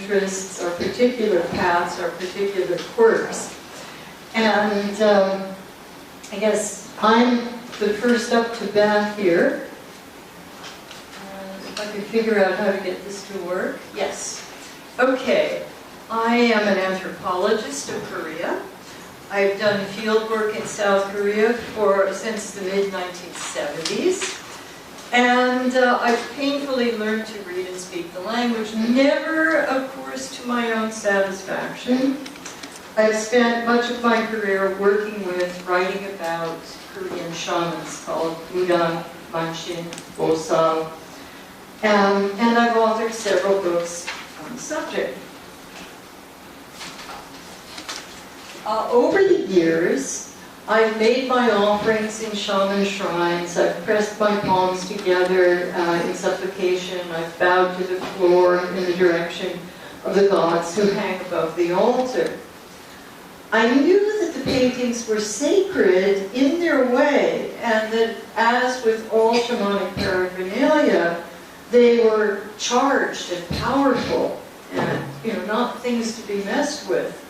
interests, our particular paths, our particular quirks. And I guess I'm the first up to bat here. If I can figure out how to get this to work. Yes. Okay. I am an anthropologist of Korea. I've done field work in South Korea since the mid-1970s. And I've painfully learned to read and speak the language, never, of course, to my own satisfaction. I've spent much of my career working with, writing about Korean shamans called Mudang, Manchin, Bosal, and I've authored several books on the subject. Over the years, I've made my offerings in shaman shrines. I've pressed my palms together in supplication. I've bowed to the floor in the direction of the gods who hang above the altar. I knew that the paintings were sacred in their way, and that, as with all shamanic paraphernalia, they were charged and powerful, and not things to be messed with.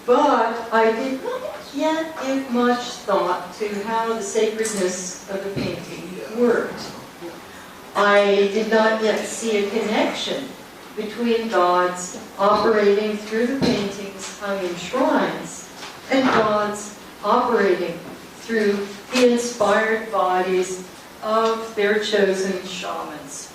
But I did not yet give much thought to how the sacredness of the painting worked. I did not yet see a connection between gods operating through the paintings hung in shrines and gods operating through the inspired bodies of their chosen shamans.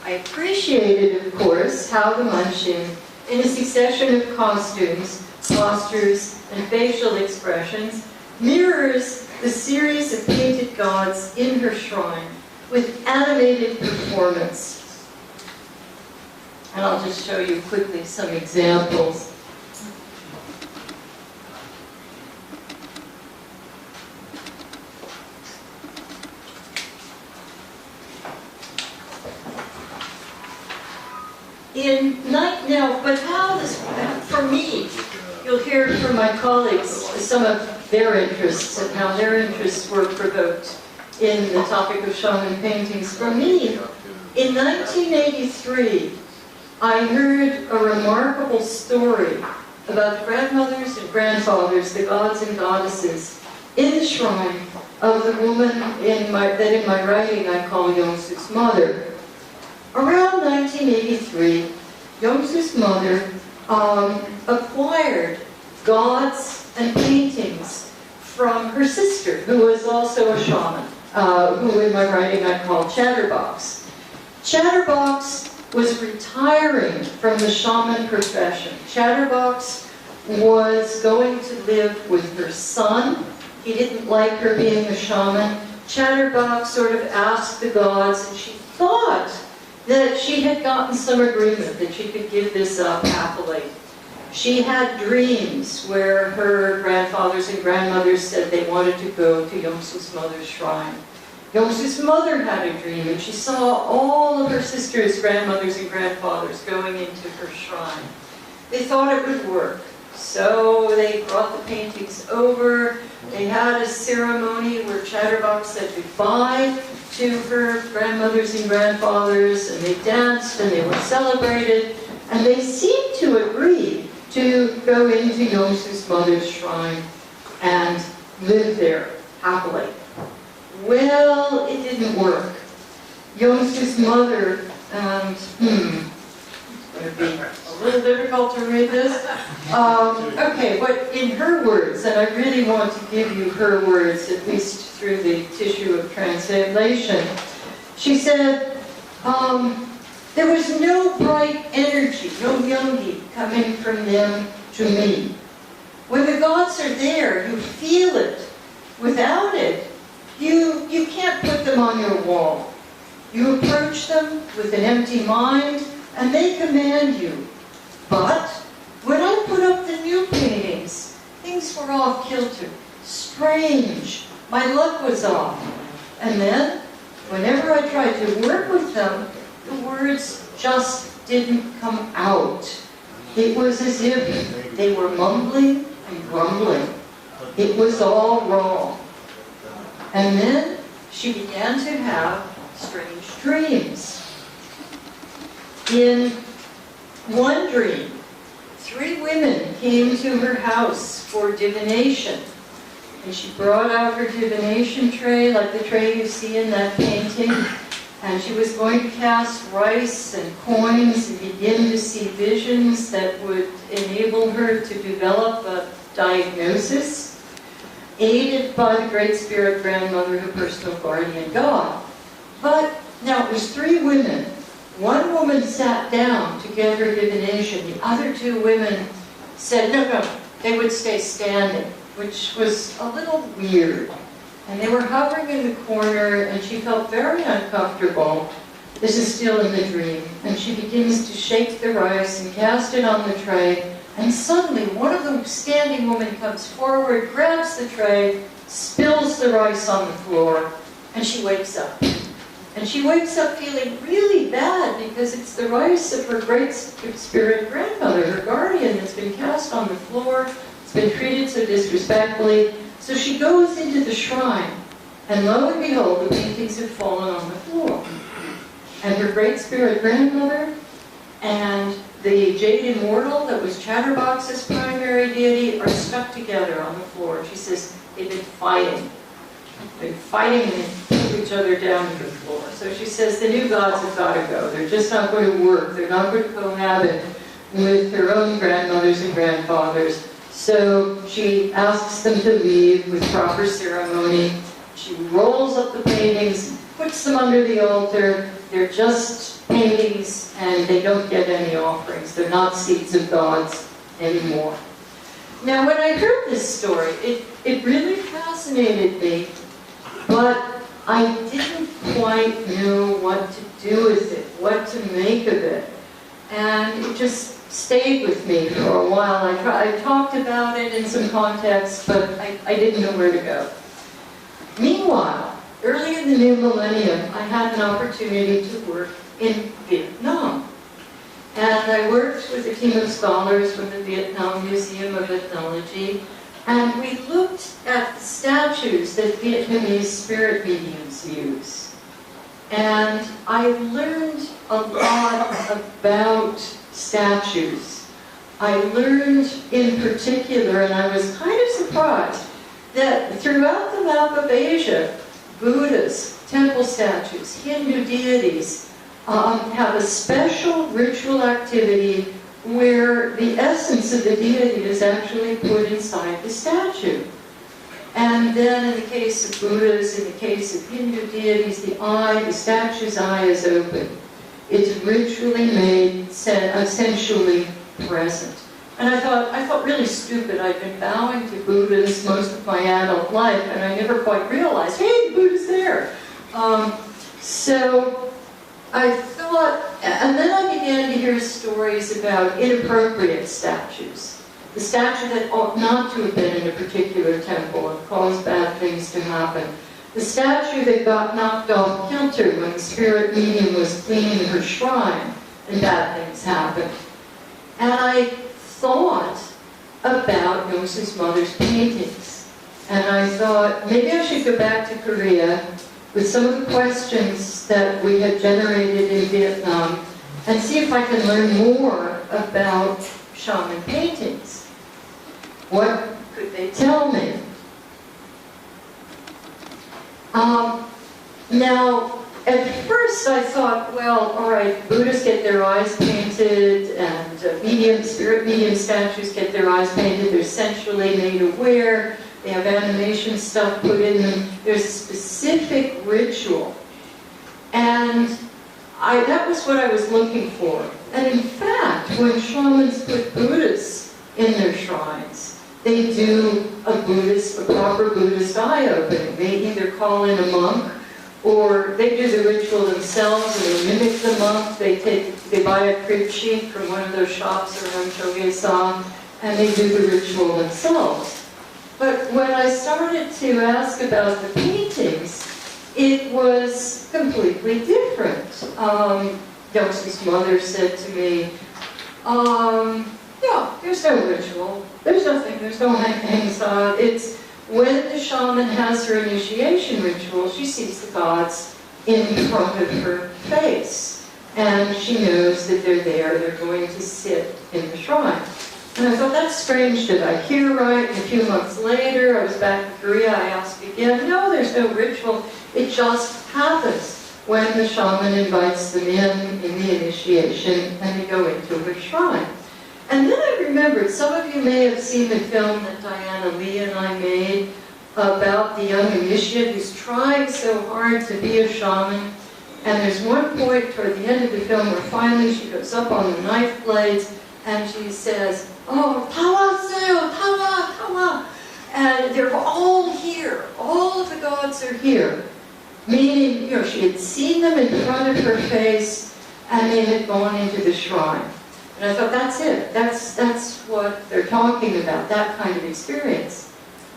I appreciated, of course, how the Manchin, in a succession of costumes, postures, and facial expressions, mirrors the series of painted gods in her shrine with animated performance. And I'll just show you quickly some examples. But how this, for me, you'll hear from my colleagues some of their interests and how their interests were provoked in the topic of shaman paintings. For me, in 1983, I heard a remarkable story about the grandmothers and grandfathers, the gods and goddesses, in the shrine of the woman that in my writing I call Yul Soo's mother. Around 1983, Yul Soo's mother acquired gods and paintings from her sister, who was also a shaman, who in my writing I call Chatterbox. Chatterbox was retiring from the shaman profession. Chatterbox was going to live with her son. He didn't like her being a shaman. Chatterbox sort of asked the gods, and she thought that she had gotten some agreement that she could give this up happily. She had dreams where her grandfathers and grandmothers said they wanted to go to Yul Soo's mother's shrine. Yul Soo's mother had a dream, and she saw all of her sisters, grandmothers, and grandfathers going into her shrine. They thought it would work, so they brought the paintings over. They had a ceremony where Chatterbox said goodbye to her grandmothers and grandfathers, and they danced and they were celebrated, and they seemed to agree to go into Yul Soo's mother's shrine and live there happily. Well, it didn't work. Yul Soo's mother, it's going to be a little difficult to read this. Okay, but in her words, and I really want to give you her words, at least through the tissue of translation, she said, there was no bright energy, no yogi coming from them to me. When the gods are there, you feel it. Without it, you can't put them on your wall. You approach them with an empty mind, and they command you. But when I put up the new paintings, things were off kilter, strange. My luck was off. And then, whenever I tried to work with them, the words just didn't come out. It was as if they were mumbling and grumbling. It was all wrong. And then she began to have strange dreams. In one dream, 3 women came to her house for divination. And she brought out her divination tray, like the tray you see in that painting. And she was going to cast rice and coins and begin to see visions that would enable her to develop a diagnosis, aided by the Great Spirit Grandmother, her personal guardian god. But now it was 3 women. One woman sat down to get her divination. The other 2 women said, no, they would stay standing, which was a little weird. And they were hovering in the corner, and she felt very uncomfortable. This is still in the dream. And she begins to shake the rice and cast it on the tray. And suddenly, one of the standing women comes forward, grabs the tray, spills the rice on the floor, and she wakes up. And she wakes up feeling really bad because it's the rice of her great spirit grandmother, her guardian, that's been cast on the floor. It's been treated so disrespectfully. So she goes into the shrine, and lo and behold, the paintings have fallen on the floor. And her great spirit grandmother and the jade immortal that was Chatterbox's primary deity are stuck together on the floor. She says they've been fighting. They've been fighting and pull each other down to the floor. So she says the new gods have got to go. They're just not going to work. They're not going to cohabit with her own grandmothers and grandfathers. So she asks them to leave with proper ceremony. She rolls up the paintings, puts them under the altar. They're just paintings, and they don't get any offerings. They're not seeds of gods anymore. Now, when I heard this story, it really fascinated me, but I didn't quite know what to do with it, what to make of it. And it just stayed with me for a while. I talked about it in some context, but I didn't know where to go. Meanwhile, early in the new millennium, I had an opportunity to work in Vietnam. And I worked with a team of scholars from the Vietnam Museum of Ethnology, and we looked at the statues that Vietnamese spirit mediums use. And I learned a lot about statues. I learned in particular, and I was kind of surprised, that throughout the map of Asia, Buddhas, temple statues, Hindu deities have a special ritual activity where the essence of the deity is actually put inside the statue. And then in the case of Buddhas, in the case of Hindu deities, the statue's eye is open. It's ritually made, essentially present. And I felt really stupid. I'd been bowing to Buddhas most of my adult life, and I never quite realized, hey, the Buddha's there. So I thought, and then I began to hear stories about inappropriate statues. The statue that ought not to have been in a particular temple and caused bad things to happen. The statue that got knocked off kilter when the spirit medium was cleaning her shrine and bad things happened. And I thought about Jongsung's mother's paintings. And I thought, maybe I should go back to Korea with some of the questions that we had generated in Vietnam and see if I can learn more about shaman paintings. What could they tell me? Now, at first I thought, well, all right, Buddhists get their eyes painted, and spirit medium statues get their eyes painted. They're sensually made aware. They have animation stuff put in them. There's a specific ritual. And that was what I was looking for. And in fact, when shamans put Buddhists in their shrines, they do a proper Buddhist eye opening. They either call in a monk, or they do the ritual themselves and they mimic the monk. They buy a crib sheet from one of those shops around Choge-san, and they do the ritual themselves. But when I started to ask about the paintings, it was completely different. Jongsung's mother said to me, yeah, there's no ritual. There's nothing. There's no hangings on. It's when the shaman has her initiation ritual, she sees the gods in front of her face. And she knows that they're there, they're going to sit in the shrine. And I thought, that's strange, did I hear right? And a few months later, I was back in Korea, I asked again, no, there's no ritual, it just happens when the shaman invites them in the initiation, and they go into her shrine. And then I remembered, some of you may have seen the film that Diana Lee and I made about the young initiate who's trying so hard to be a shaman. And there's one point toward the end of the film where finally she goes up on the knife blades and she says, oh, tawa seo, tawa, tawa. And they're all here. All of the gods are here. Meaning, you know, she had seen them in front of her face and they had gone into the shrine. And I thought, that's it. That's what they're talking about, that kind of experience.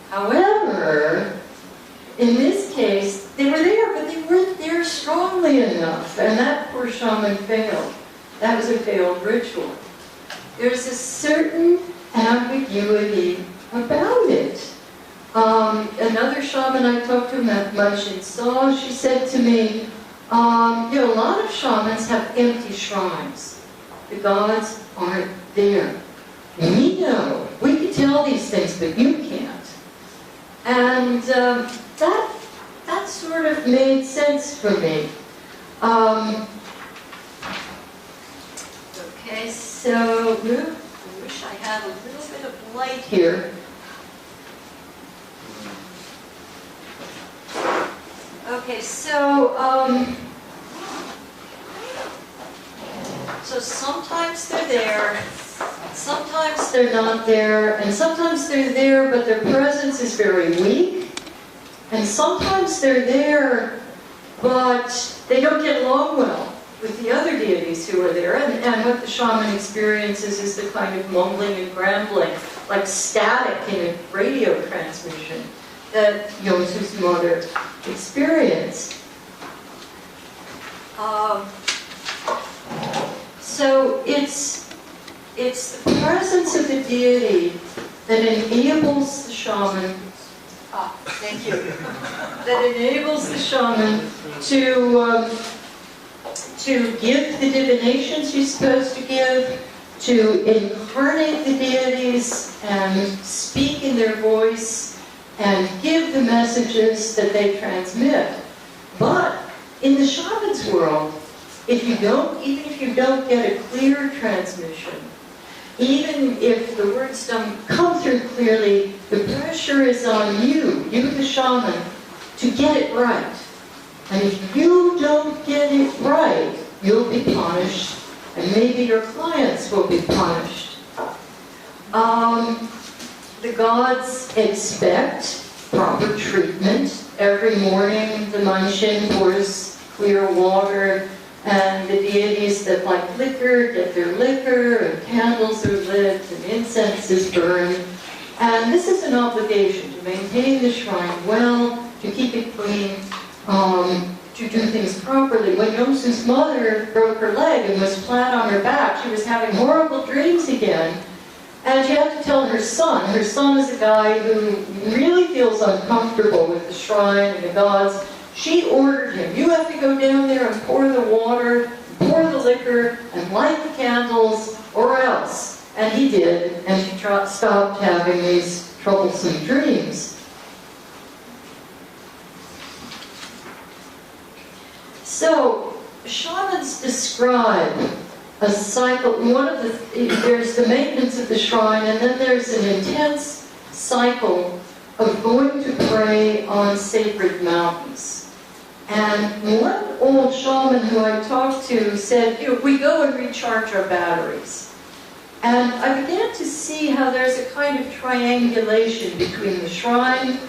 However, in this case, they were there, but they weren't there strongly enough. And that poor shaman failed. That was a failed ritual. There's a certain ambiguity about it. Another shaman I talked to, Munchin Saw, she said to me, you know, a lot of shamans have empty shrines. The gods aren't there. We know. We can tell these things, but you can't. And that sort of made sense for me. Okay, so I wish I had a little bit of light here. Okay, so sometimes they're there, sometimes they're not there, and sometimes they're there, but their presence is very weak, and sometimes they're there, but they don't get along well with the other deities who are there, and what the shaman experiences is the kind of mumbling and grambling, like static in a radio transmission that Yul Soo's mother experienced. So it's the presence of the deity that enables the shaman, thank you, that enables the shaman to give the divination she's supposed to give, to incarnate the deities and speak in their voice and give the messages that they transmit. But in the shaman's world, even if you don't get a clear transmission, even if the words don't come through clearly, the pressure is on you, the shaman, to get it right. And if you don't get it right, you'll be punished, and maybe your clients will be punished. The gods expect proper treatment. Every morning the Manshin pours clear water, and the deities that like liquor get their liquor, and candles are lit, and incense is burned. And this is an obligation to maintain the shrine well, to keep it clean, to do things properly. When Jongsung's mother broke her leg and was flat on her back, she was having horrible dreams again. And she had to tell her son. Her son is a guy who really feels uncomfortable with the shrine and the gods. She ordered him, you have to go down there and pour the water, pour the liquor, and light the candles, or else. And he did, and she stopped having these troublesome dreams. So, shamans describe a cycle. There's the maintenance of the shrine, and then there's an intense cycle of going to pray on sacred mountains. And one old shaman who I talked to said, we go and recharge our batteries. And I began to see how there's a kind of triangulation between the shrine,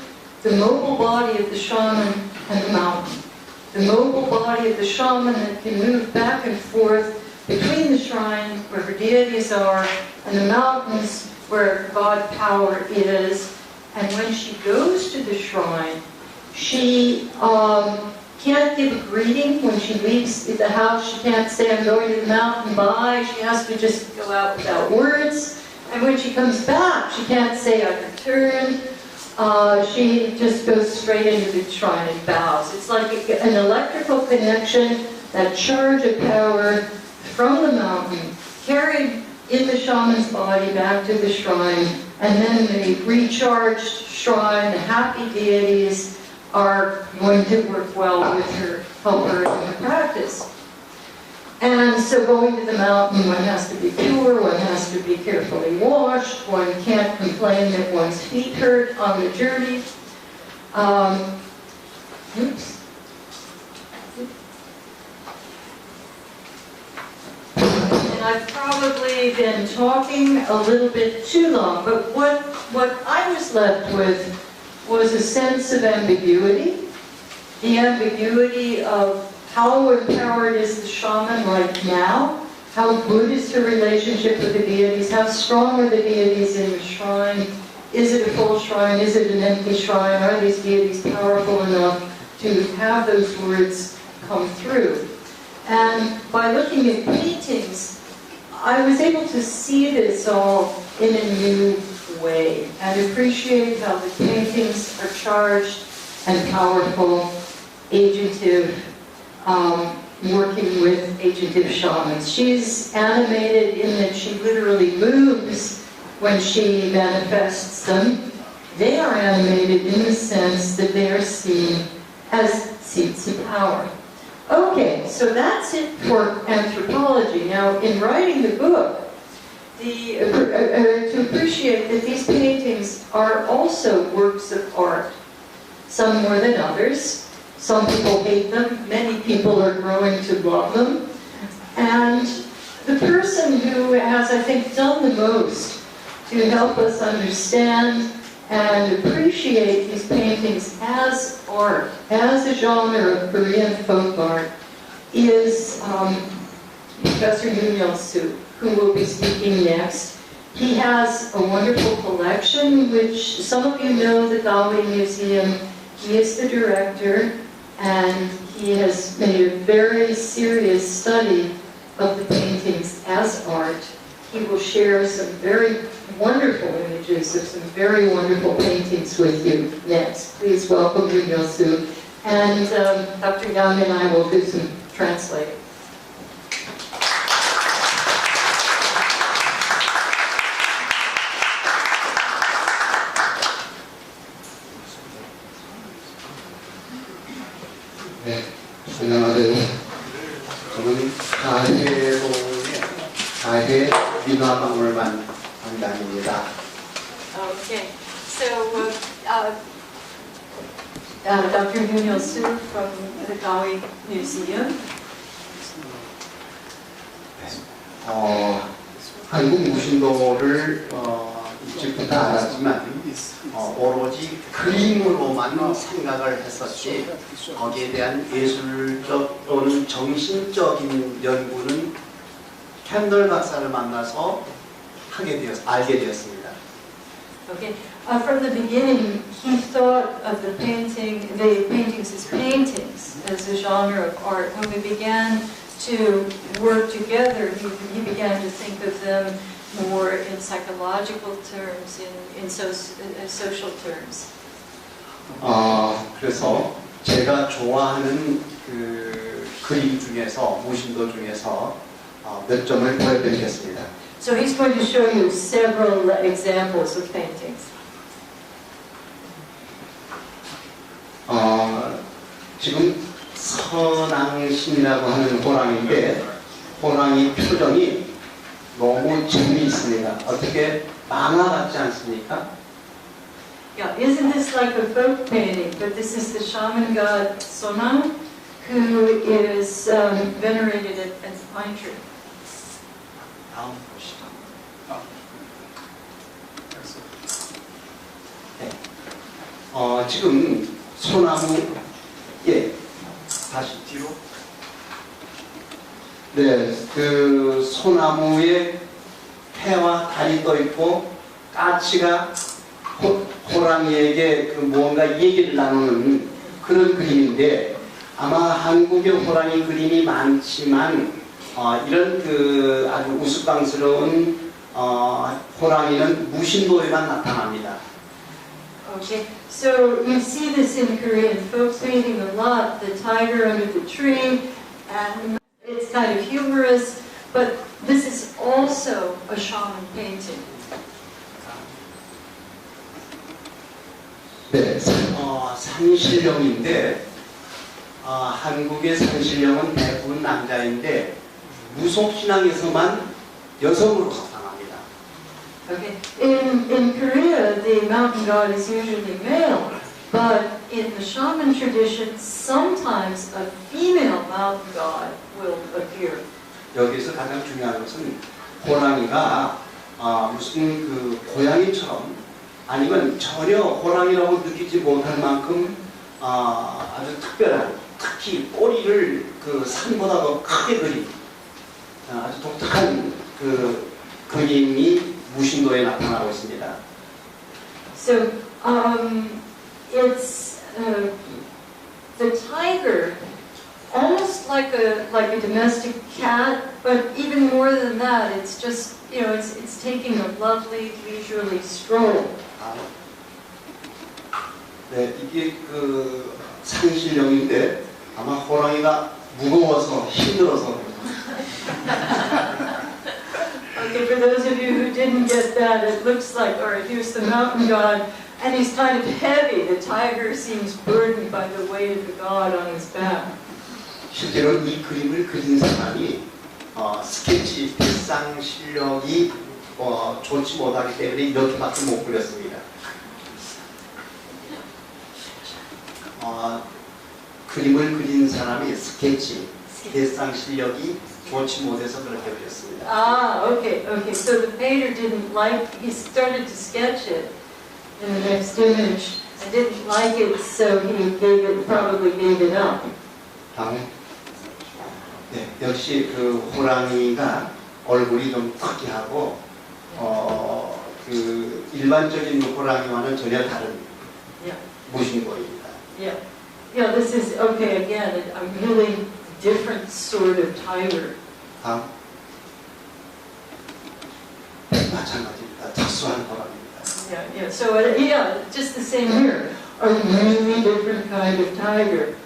the mobile body of the shaman, and the mountain. The mobile body of the shaman that can move back and forth between the shrine, where her deities are, and the mountains, where God power is. And when she goes to the shrine, she can't give a greeting when she leaves the house. She can't say, I'm going to the mountain, bye. She has to just go out without words. And when she comes back, she can't say, I've returned. she just goes straight into the shrine and bows. It's like an electrical connection, that charge of power from the mountain, carried in the shaman's body back to the shrine, and then the recharged shrine, the happy deities, are going to work well with her, help her in her practice. And so going to the mountain, one has to be pure, one has to be carefully washed, one can't complain that one's feet hurt on the journey. Oops. And I've probably been talking a little bit too long, but what I was left with was a sense of ambiguity. The ambiguity of how empowered is the shaman right now? How good is her relationship with the deities? How strong are the deities in the shrine? Is it a full shrine? Is it an empty shrine? Are these deities powerful enough to have those words come through? And by looking at paintings, I was able to see this all in a new way and appreciate how the paintings are charged and powerful, agentive, working with agentive shamans. She's animated in that she literally moves when she manifests them. They are animated in the sense that they are seen as seats of power. Okay, so that's it for anthropology. Now, in writing the book, to appreciate that these paintings are also works of art, some more than others. Some people hate them, many people are growing to love them. And the person who has, I think, done the most to help us understand and appreciate these paintings as art, as a genre of Korean folk art, is Professor Yul Soo, who will be speaking next. He has a wonderful collection, which some of you know, the Hawai'i Museum. He is the director, and he has made a very serious study of the paintings as art. He will share some very wonderful images of some very wonderful paintings with you next. Please welcome Yul Soo. And Dr. Yang and I will do some translating. 네, 안녕하세요. 저는 가해동의 가해 민화박물관 관장입니다. Okay, so Dr. Yul Soo from the Hawai'i Museum. 한국 무신도를 일찍부터 알았지만 오로지 그림으로만 생각을 했었지 거기에 대한 예술적 또는 정신적인 연구는 캔들 박사를 만나서 알게 되었습니다. Okay, from the beginning, he thought of the paintings as paintings, as a genre of art. When we began to work together, he began to think of them more in psychological terms, in social terms. 그래서 제가 좋아하는 그 그림 중에서 무신도 중에서 몇 점을 보여드리겠습니다. So he's going to show you several examples of paintings. 지금 선앙신이라고 하는 호랑이인데 호랑이 표정이 너무 재미있습니다. 어떻게 만화 같지 않습니까? Yeah, isn't this like a folk painting? But this is the shaman god Sonan, who is venerated as a pine tree. 다음 보시죠. 네. 지금 소나무 다시 뒤로. 네, 그 소나무에 해와 달이 떠 있고 까치가 호랑이에게 그 무언가 얘기를 나누는 그런 그림인데 아마 한국의 호랑이 그림이 많지만 이런 그 아주 우스꽝스러운 호랑이는 무신도에만 나타납니다. Okay, so you see this in Korean folk painting a lot, the tiger under the tree, and it's kind of humorous, but this is also a shaman painting. 네, 산신령인데 한국의 산신령은 대부분 남자인데 무속신앙에서만 여성으로 나타납니다. Okay, in Korea, the mountain god is usually male, but in the shaman tradition, sometimes a female mountain god will appear. 여기서 가장 중요한 것은 호랑이가 무슨 그 고양이처럼 아니면 전혀 호랑이라고 느끼지 못할 만큼 아주 특별한, 특히 꼬리를 그 산보다 더 크게 그린 아주 독특한 그 그림이 무신도에 나타나고 있습니다. So it's the tiger, almost like a domestic cat, but even more than that, it's just it's taking a lovely leisurely stroll. 네, 이게 그 산신령인데 아마 호랑이가 무거워서 힘들어서. Okay, for those of you who didn't get that, it looks like, all right, here's the mountain god, and he's kind of heavy. The tiger seems burdened by the weight of the god on his back. 실제로 이 그림을 그린 사람이 스케치 대상 실력이 좋지 못하기 때문에 이렇게밖에 못 그렸습니다. 그림을 그린 사람이 스케치 대상 실력이 좋지 못해서 그렇게 그렸습니다. Okay. So the painter didn't like. He started to sketch it in the next image and didn't like it, so he probably gave it up. 네, 역시 그 호랑이가 얼굴이 좀 특이하고 그 일반적인 호랑이와는 전혀 다른 무신고입니다. Yeah, this is okay. Again, a really different sort of tiger. 마찬가지입니다. 특수한 호랑이입니다. Yeah. So just the same here. A really different kind of tiger.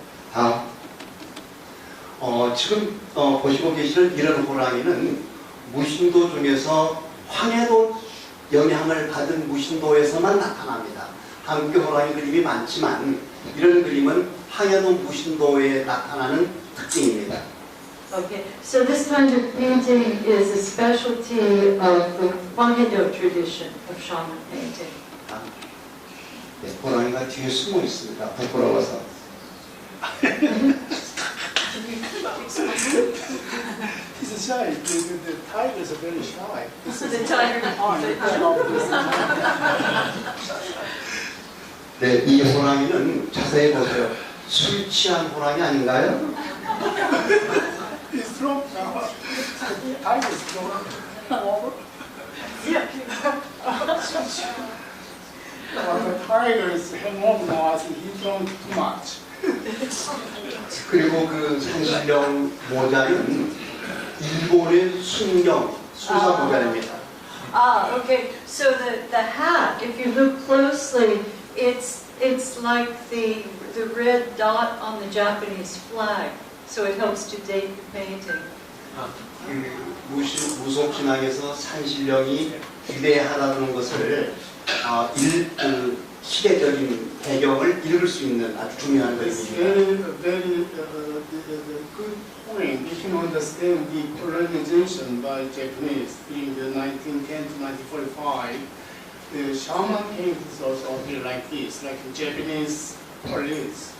지금 보시고 계시는 이런 호랑이는 무신도 중에서 황해도 영향을 받은 무신도에서만 나타납니다. 한국의 호랑이 그림이 많지만 이런 그림은 황해도 무신도에 나타나는 특징입니다. Okay, so this kind of painting is a specialty of the Hwanghae-do tradition of shaman painting. 네, 호랑이가 뒤에 숨어 있습니다. 부끄러워서. He's shy. The tigers are very shy. The tiger. 네, 이 호랑이는 자세히 보세요. 술 취한 호랑이 아닌가요? He's thrown. Tiger is thrown over. Yeah. The tiger is hangover now. I think he's thrown too much. 그리고 그 산신령 모자는 일본의 순경 수사 모자입니다. Okay. So the hat, if you look closely, it's like the red dot on the Japanese flag. So it helps to date the painting. 무속신앙에서 산신령이 위대하다는 것을 시대적인 배경을 읽을 수 있는 아주 중요한 It's 것입니다. very good point. You can understand the colonization by Japanese in the 1910 to 1945. The shaman paintings also appear like this, like the Japanese police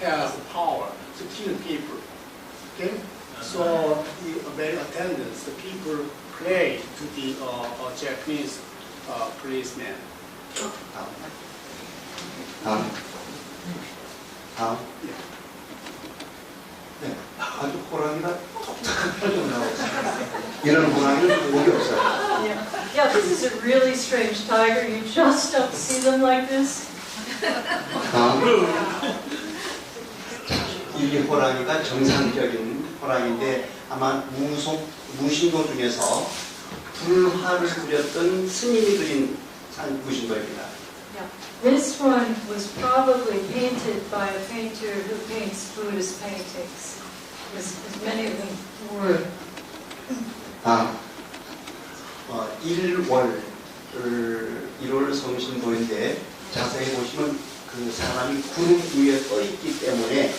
has power to kill people. Okay, so the very attendants, the people pray to the Japanese policemen. 네, 아주 호랑이가 독특한 표정을 나오고 있습니다. 이런 호랑이는 목이 없어요. Yeah, this is a really strange tiger. You just don't see them like this. 이 호랑이가 정상적인 호랑이인데 아마 무신도 중에서 불화를 그렸던 스님이 그린 무신도입니다. Yeah. This one was probably painted by a painter who paints Buddhist paintings, as many of them were. 1월 성신도인데 자세히 보시면 그 사람이 구름 위에 떠 있기 때문에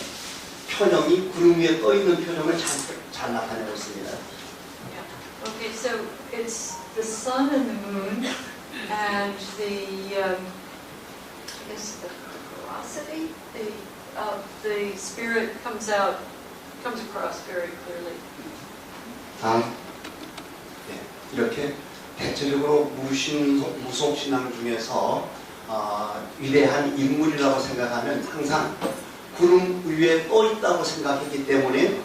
표정이 구름 위에 떠 있는 표정을 잘 나타내고 있습니다. Yeah. Okay, so it's the sun and the moon, and the I guess the ferocity, the spirit comes across very clearly. 네, 이렇게 대체적으로 무속신앙 중에서 위대한 인물이라고 생각하면 항상 구름 위에 떠 있다고 생각했기 때문에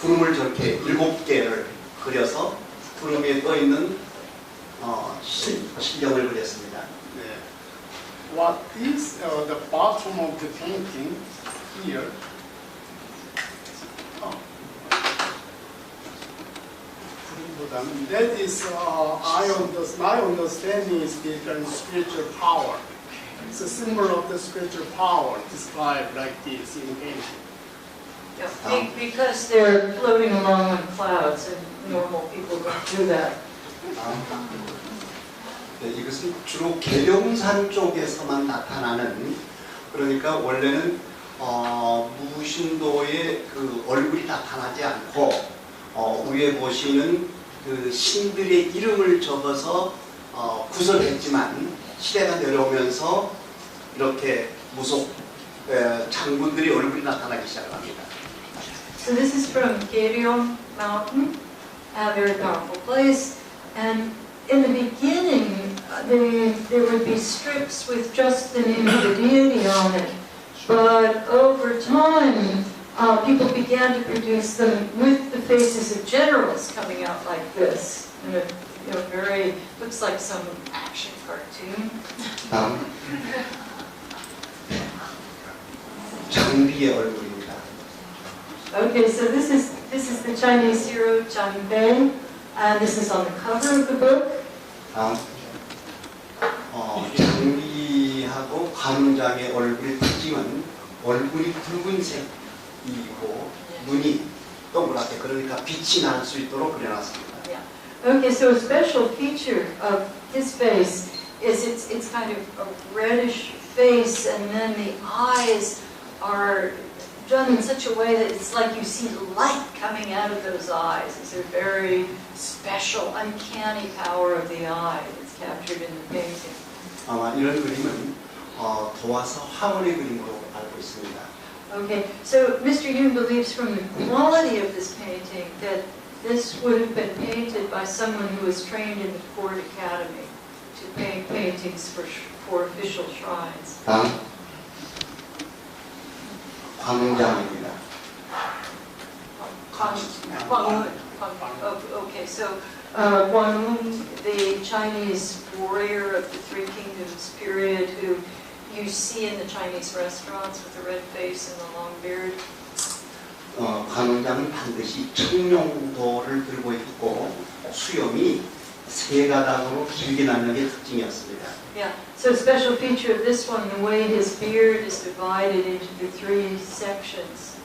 구름을 저렇게 7개를 그려서 구름 위에 떠 있는 신경을 그렸습니다. 네. What is the bottom of the painting here? That is, my understanding is the spiritual power. It's a symbol of the spiritual power described like this in painting. Yeah, because they're floating along on clouds, and normal people don't do that. 네, 이것은 주로 계룡산 쪽에서만 나타나는, 그러니까 원래는 무신도의 그 얼굴이 나타나지 않고 위에 보시는 그 신들의 이름을 적어서 구설했지만 시대가 내려오면서 이렇게 무속 장군들의 얼굴이 나타나기 시작합니다. So this is from Geryong Mountain, a very powerful place. And in the beginning, there would be strips with just the name of the deity on it. But over time, people began to produce them with the faces of generals coming out like this. And it, very looks like some action cartoon. 장비의 얼굴입니다. Okay, so this is the Chinese hero Changbei, and this is on the cover of the book. 장비하고 관음장의 얼굴의 특징은 얼굴이 붉은색이고 눈이 동그랗게, 그러니까 빛이 날 수 있도록 그려놨습니다. Yeah. Okay, so a special feature of his face is it's kind of a reddish face, and then the eyes are done in such a way that it's like you see light coming out of those eyes. It's a very special, uncanny power of the eye that's captured in the painting. 아마 이런 그림은 도화서 화원의 그림으로 알고 있습니다. Okay, so Mr. Yoon believes from the quality of this painting that this would have been painted by someone who was trained in the court academy to paint paintings for official shrines. 관음장입니다. Okay, so Guanun, the Chinese warrior of the Three Kingdoms period, who you see in the Chinese restaurants with the red face and the long beard. 관음장은 반드시 청룡도를 들고 있고 수염이 세 가닥으로 길게 나는 게 특징이었습니다. Yeah, so a special feature of this one, the way his beard is divided into the three sections.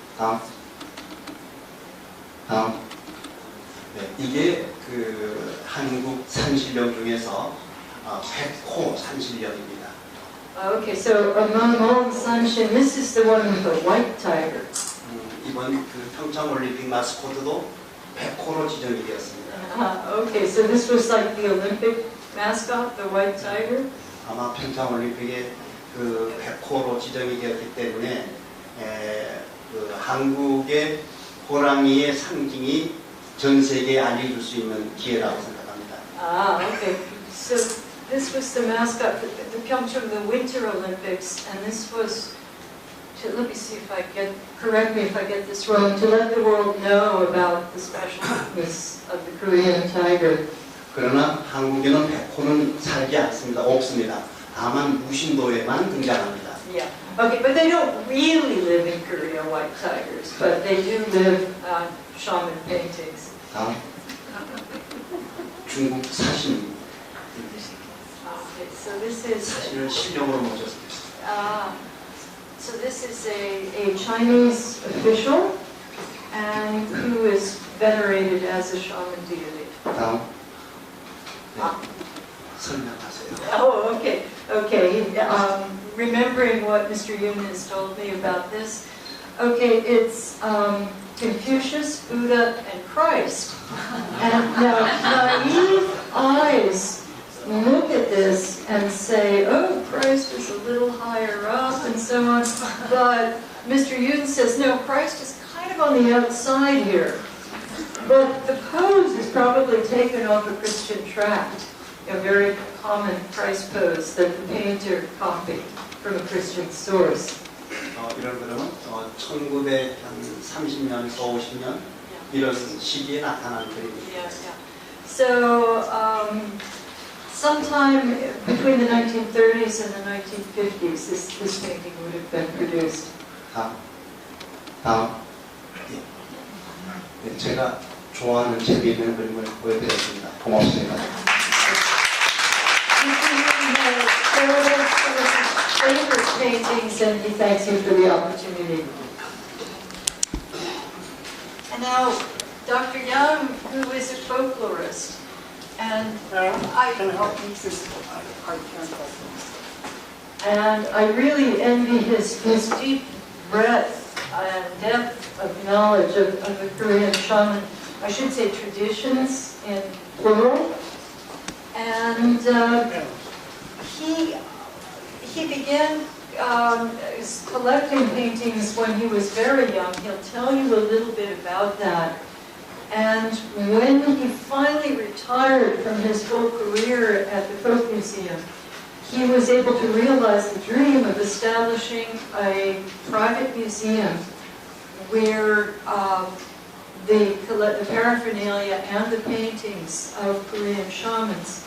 네, 이게 그 한국 산신령 중에서 백호 산신령입니다. Okay, so among all the Sanshin, this is the one with the white tiger. 이번 그 평창 올림픽 마스코트도 백호로 지정이 되었습니다. Okay, so this was like the Olympic mascot, the white tiger. 아마 평창 올림픽에 그 백호로 지정이 되었기 때문에 그 한국의 호랑이의 상징이 전 세계에 알려줄 수 있는 기회라고 생각합니다. Okay. So this was the mascot for the Pyeongchang, the Winter Olympics, and this was let me see if I correct me if I get this wrong, to let the world know about the specialness of the Korean tiger. 그러나 한국에는 백호는 살지 않습니다. 없습니다. 다만 무신도에만 등장합니다. Yeah. Okay, but they don't really live in Korea, white tigers, but they do live on shaman paintings. 중국 사신. Okay, so this is 사진을 실력으로 모셨습니다. so this is a Chinese official and who is venerated as a shaman deity. 다음. 네. 설명하세요. Oh, okay, okay. Remembering what Mr. Yoon has told me about this, okay, it's Confucius, Buddha, and Christ. And now naive eyes look at this and say, oh, Christ is a little higher up and so on. But Mr. Yoon says, no, Christ is kind of on the outside here. But the pose is probably taken off a Christian tract, a very common Christ pose that the painter copied from a Christian source. 이런 그러면 1930년에서 50년 이런 시기에 나타난 그림입니다. Yeah, yeah. So, sometime between the 1930s and the 1950s, this painting would have been produced. 다음. 네, 제가 좋아하는 재미있는 그림을 보여드렸습니다. 고맙습니다. Favorite paintings, and he thanks you for the opportunity. And now, Dr. Yang, who is a folklorist, and I can help you. I can help you. And I really envy his deep breadth and depth of knowledge of the Korean shaman, I should say traditions in plural. And he began collecting paintings when he was very young. He'll tell you a little bit about that. And when he finally retired from his whole career at the Folk Museum, he was able to realize the dream of establishing a private museum where the paraphernalia and the paintings of Korean shamans,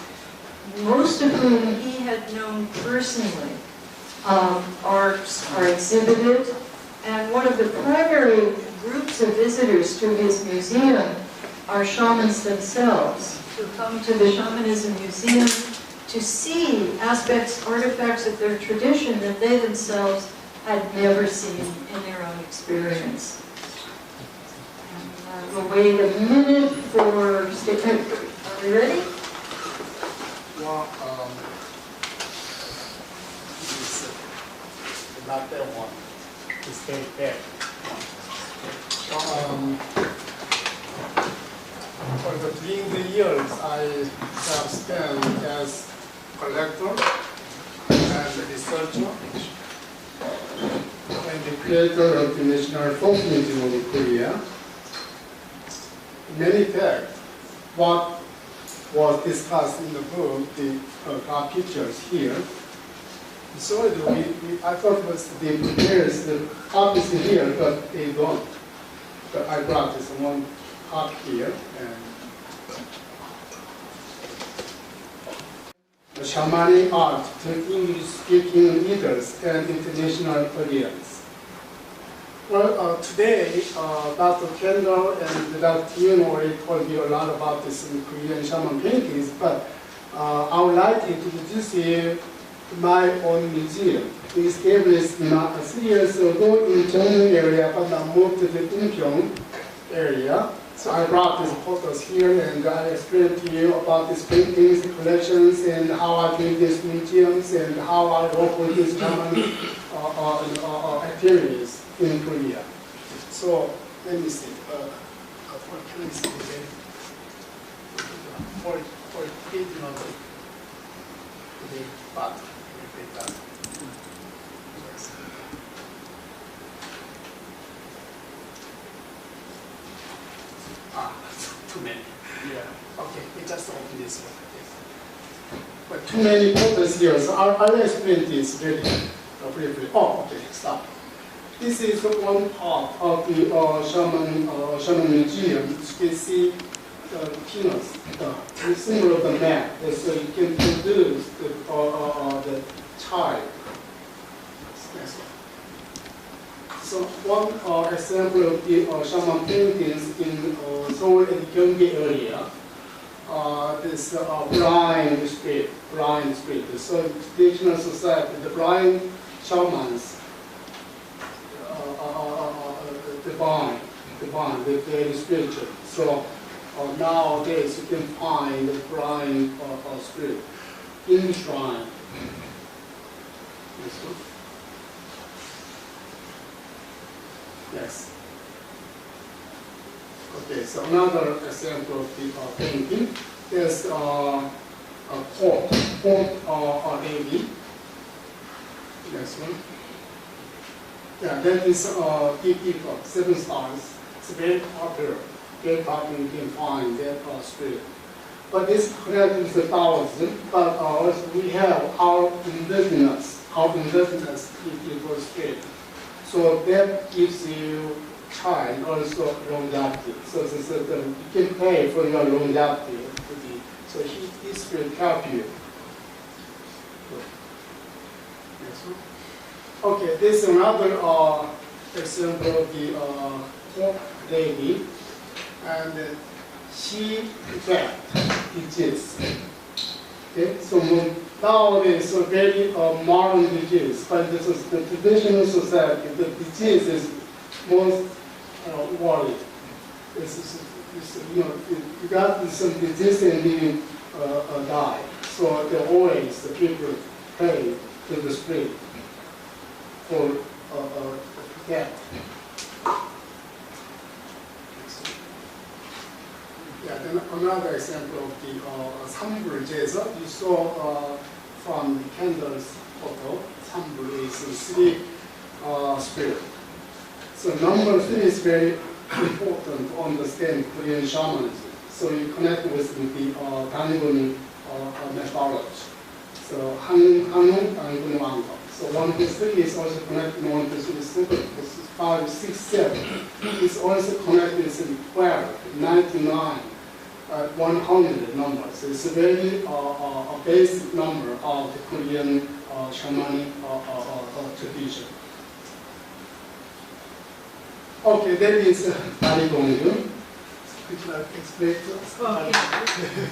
most of whom he had known personally, are exhibited. And one of the primary groups of visitors to his museum are shamans themselves, who come to the Shamanism Museum to see aspects, artifacts of their tradition that they themselves had never seen in their own experience. And, we'll wait a minute for statement. Are we ready? Well, this is not that one. It's very bad. During the years, I have spent as collector and researcher and the creator of the National Folk Museum of Korea. Many facts, what was discussed in the book, the pictures here. So I thought it was the prepares the copies here, but they don't. But I brought this one copy here. And the shamanic art to English-speaking leaders and international audience. Well, today, Dr. Kendall and Dr. Yoon already told you a lot about this in Korean shaman paintings, but I would like to introduce you to my own museum. We established 3 years ago in Jeongnam area, but now moved to the Inpyeong area. So I brought these photos here and I explained to you about these paintings, the collections, and how I build these museums and how I work with these shaman activities in Korea. So let me see. What can I see again? For page number. The bottom. Too many. Yeah. Okay, we just open this one. But too many photos here, so I'll explain this very briefly. Oh, okay, stop. This is one part of the Shaman Museum. You can see the peanuts, the symbol of the map, so you can produce the child. So one example of the shaman paintings in Seoul and Gyeonggi area. this blind spirit. So traditional society, the blind shamans, divine, they're very spiritual. So nowadays you can find the blind spirit in the shrine. Yes. Okay, so another example of the painting. There's a port lady. Next one. Yeah, that is deep eagle, 7 stars. It's very popular. You can find that spirit. But this connected with the Taoism, but also we have our indigenous equal spirit. So that gives you time also longevity. So you can pay for your longevity. So this will help you. Okay, this is another example of the pork lady, and she wept disease. Okay, so nowadays a very modern disease, but this is the traditional society. The disease is most worried. You got some disease and you die. So the people pray to the spirit for death. Yeah, then another example of the Sambul Jesa. You saw from the candle's photo, Sambul is a 3 spirit. So number 3 is very important to understand Korean shamanism. So you connect with the Dangun methodology. So Hanung, Dangun, Wangdo. So 1 to 3 is also connected to 1 to 3, 7, 5, 6, 7. It's also connected with 12, 99, 100 numbers. It's a very basic number of the Korean shamanic tradition. Okay, that is Bari Gongju. Could you explain to us?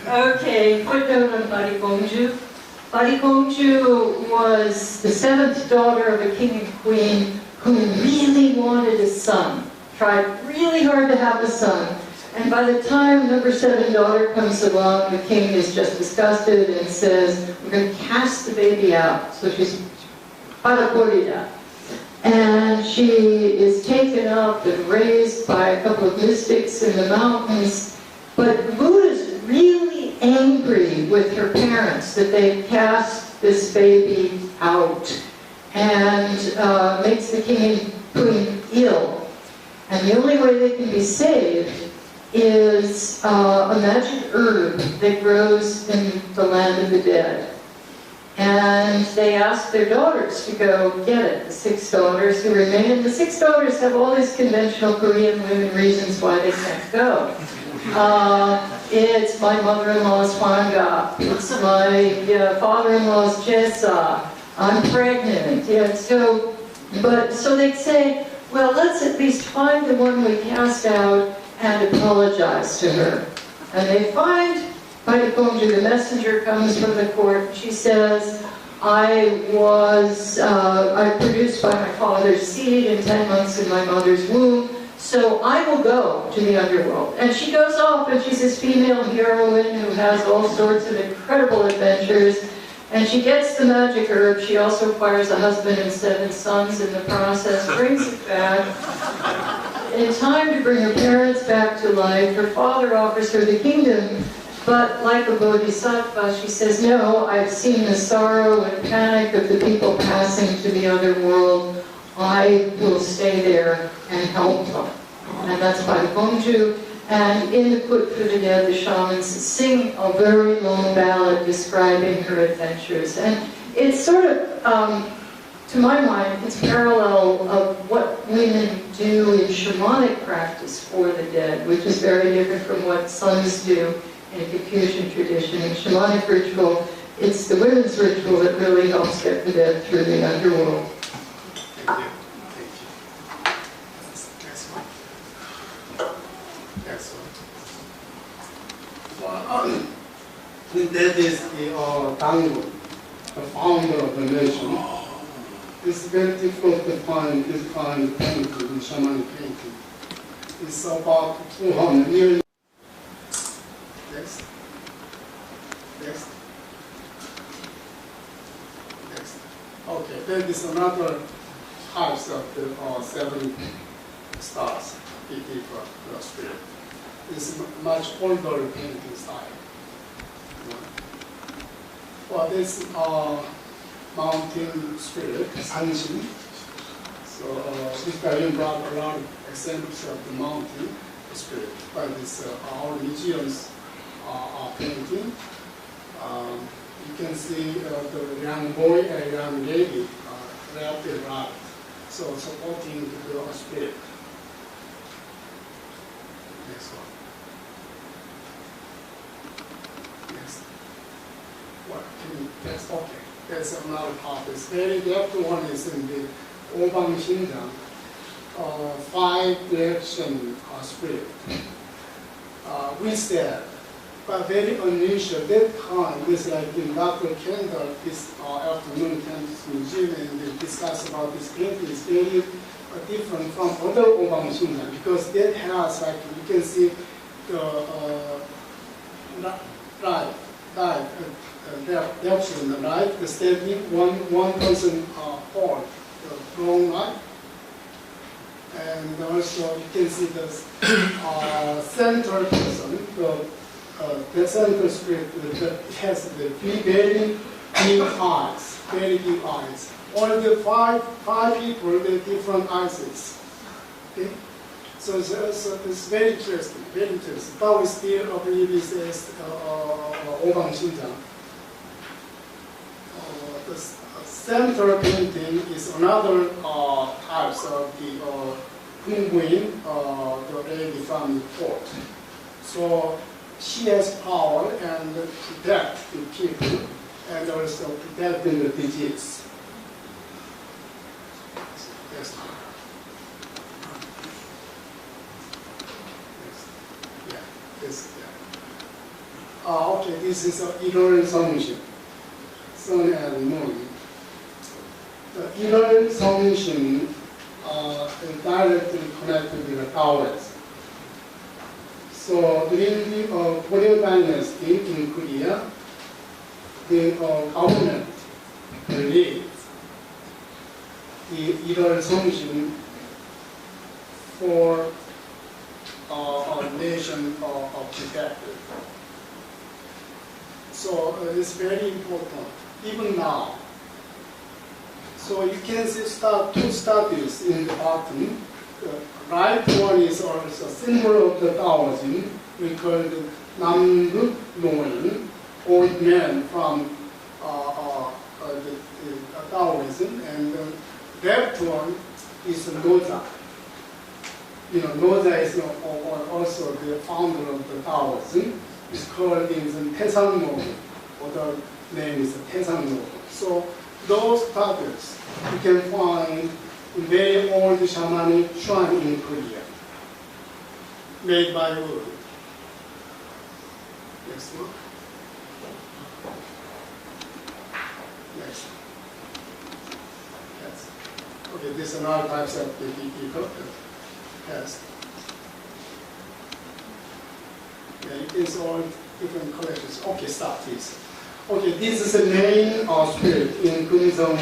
Okay, footnote on Bari Gongju. Bari Gongju was the 7th daughter of a king and queen who really wanted a son, tried really hard to have a son. And by the time number 7 daughter comes along, the king is just disgusted and says, we're going to cast the baby out. So she's parakorida. And she is taken up and raised by a couple of mystics in the mountains. But Buddha's really angry with her parents that they cast this baby out, and makes the king and queen ill. And the only way they can be saved is a magic herb that grows in the land of the dead. And they ask their daughters to go get it, the 6 daughters who remain. And the 6 daughters have all these conventional Korean women reasons why they can't go. It's my mother-in-law's Hwanga. It's my father-in-law's Jesa. I'm pregnant. Yeah, so they say, well, let's at least find the one we cast out and apologize to her. And they find Bari Gongju, the messenger comes from the court, and she says, I produced by my father's seed in 10 months in my mother's womb, so I will go to the underworld. And she goes off, and she's this female heroine who has all sorts of incredible adventures, and she gets the magic herb. She also acquires a husband and 7 sons in the process, brings it back. In time to bring her parents back to life, her father offers her the kingdom. But like a bodhisattva, she says, no, I've seen the sorrow and panic of the people passing to the other world. I will stay there and help them. And that's by Gongju. And in the Put for the Dead, the shamans sing a very long ballad describing her adventures. And it's sort of, to my mind, it's parallel of what women do in shamanic practice for the dead, which is very different from what sons do in a Confucian tradition. In shamanic ritual, it's the women's ritual that really helps get the dead through the underworld. Thank you. Thank you. Next one. Next one. That is the Dango, the founder of the nation. It's very difficult to find this kind of painting in shamanic painting. It's about 200 years. Next. Next. Next. Okay, that is another types of the 7 stars, the spirit. It's much older painting style. Well, this mountain spirit, Sanshin. So this guy brought a lot of examples of the mountain spirit, but it's our museums are painting. You can see the young boy and young lady left and right, so supporting the spirit. Next one. Next. What can you guess? Okay. That's another part. It's very depth one is in the Obang Xinjiang, 5 direction spirit. We said, but very unusual. That time, it's like in Laurel Kendall this afternoon came to New Zealand and they discussed about this painting. It's very different from other Obang Xinjiang because that has, like you can see the depth in the light, the standing, one person hold the long light. And also you can see the center person, the center spirit has the very big eyes, very big eyes. All the five people, they different eyes. Okay? So it's very interesting, very interesting. But we still believe this is Obang Xinjiang. The center painting is another type of the penguin, the lady from the port. So she has power and protect the people and also protecting the disease. Yes. Yeah. Yes. Yeah. Okay. This is Yul Soo Yoon. Sun and Moon. The Yul Soo Yoon is directly connected with the Taoism. So during the Goryeo dynasty in Korea, the government believed the Yul Soo Yoon for a nation of protected. So it's very important. Even now. So you can see two studies in the bottom. The right one is also a symbol of the Taoism. We call it Namduk Noin, old man from the Taoism. And the left one is Noza. You know, Noza is also the founder of the Taoism. It's called in Taesangmo, or the name is Taesangmo. So those tablets you can find in very old shamanic shrine in Korea, made by wood. Next one. Next. Yes. Okay, these are all types of the people. Yes. Yeah, it's all different collections. Okay, stop, please. Okay, this is the main spirit in Kumsong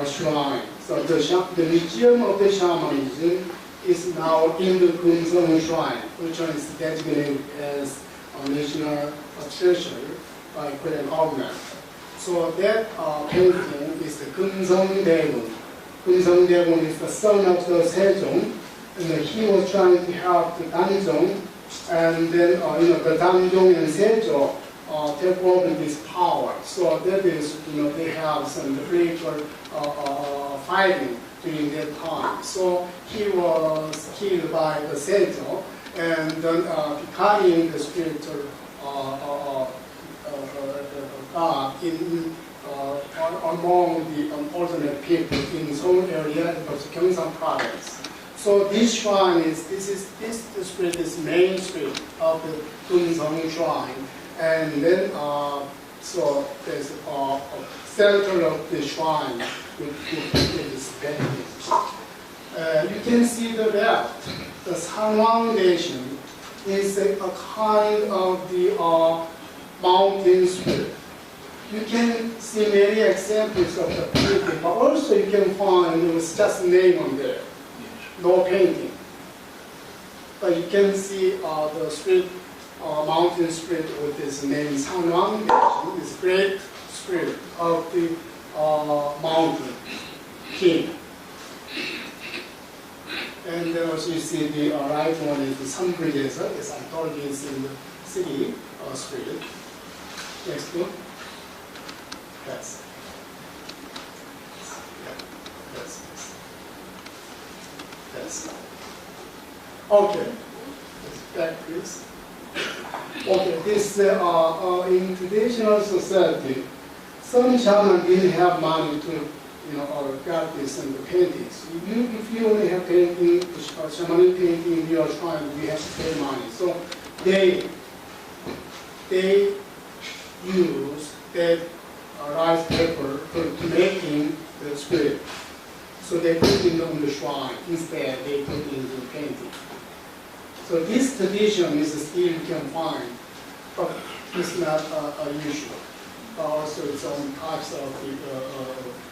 Shrine. So the museum of the shamanism is now in the Kumsong Shrine, which is designated as a national treasure by Korean government. So that painting is the Kumsong Daegun. Kumsong Daegun is the son of the Sejong, and he was trying to help the Danjong, and then the Danjong and Sejong take over this power. So that is, they have some spiritual fighting during that time. So he was killed by the Sejong, and then becoming the spiritual God among the alternate people in Seoul area, it was Gyeongsang province. So this shrine this spirit is main spirit of the Jongsung Shrine, and then so there's a center of the shrine with this painting. You can see the left, the Foundation is a kind of the mountain spirit. You can see many examples of the painting, but also you can find there was just a name on there, no painting. But you can see the spirit, mountain spirit with this name, Foundation, this great spirit of the mountain king. And also you see the right one is the Sunbury Desert, it's anthropologist in the city spirit. Next one. Yes. Yeah. Yes. Okay. Back, please. Okay. This in traditional society, some shaman didn't have money to, or got this and the paintings. If you only have painting, shamanic painting in your shrine, you have to pay money. So they use that rice paper to making the spirit. So they put it on the shrine. Instead, they put it in the painting. So this tradition is still you can find, but it's not unusual. Also, its own types of the,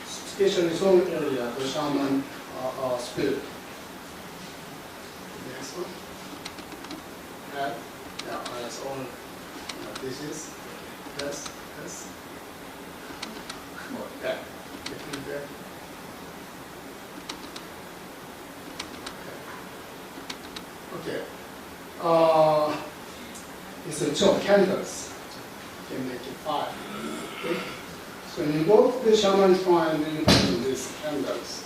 especially some area, the shaman spirit. Next one. Yeah, that's all. This is yes. Yeah. Okay. It's a two candles. You can make it 5. Okay. So in both the shaman shrine, you have these candles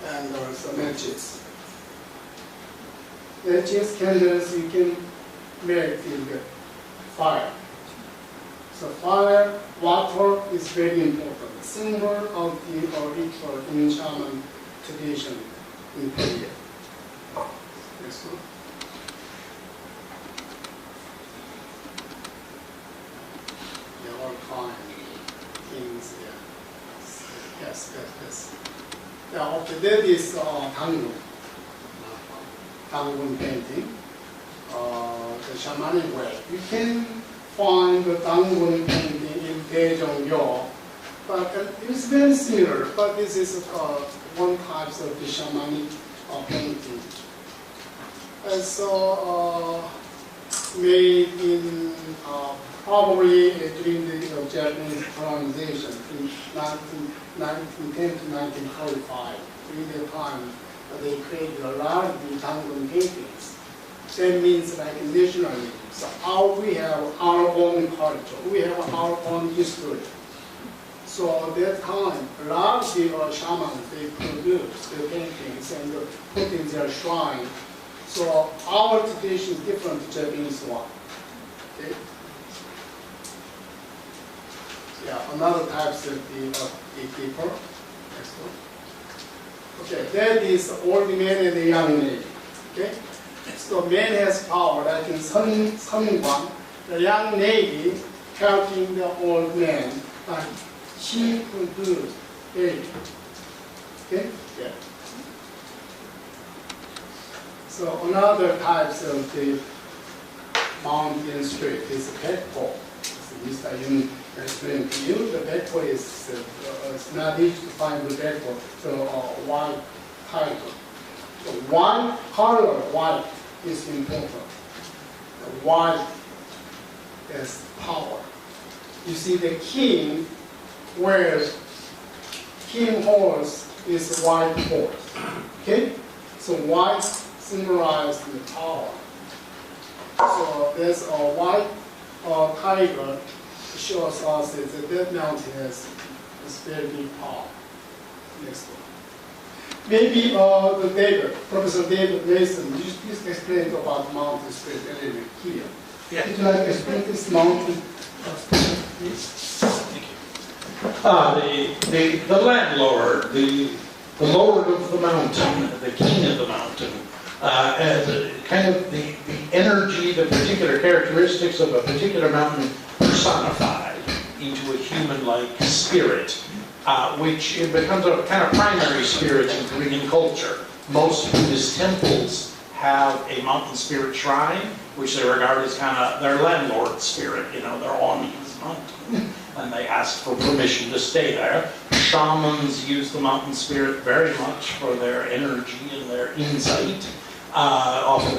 and also matches. Matches, candles, you can make the fire. So fire, water is very important. Symbol of the ritual in shaman tradition in Korea. Next one. Yeah, all kind of things. Yeah. Yes. Now, after that is Dangun painting. The shamanic way. You can find the Dangun painting in Daejongyo, but it's very similar. But this is one type of the shamanic painting. And so made in probably during the Japanese colonization in 1910 to 1945. During the time, they created a lot of the Dangun paintings. That means like nationalism. So we have our own culture, we have our own history. So at that time, a lot of the shamans, they produced the paintings and put in their shrine. So our tradition is different to Japanese one. Okay? Yeah, another types of the people. Next one. Okay, that is the old man and the young lady. Okay? So man has power, like in someone, the young lady helping the old man, and she produced baby. Okay? Yeah. So another types of the mountain spirit is the bedpole. Mr. Yoon explained to you, the bedpole is it's not easy to find the bedpole. So white tiger. So white color, white is important. The white is power. You see the king wears, king horse is white horse. Okay? So white symbolizes the power. So there's a white tiger shows us that that mountain has very big power. Next one. Maybe Professor David Mason, please explain about mountain spirit element here. Yeah. Would you like to explain this mountain spirit, please? Thank you. The landlord, the the lord of the mountain, the king of the mountain, as kind of the energy, the particular characteristics of a particular mountain personified into a human-like spirit, which it becomes a kind of primary spirit in Korean culture. Most Buddhist temples have a mountain spirit shrine, which they regard as kind of their landlord spirit. You know, they're on his mountain, and they ask for permission to stay there. Shamans use the mountain spirit very much for their energy and their insight. Often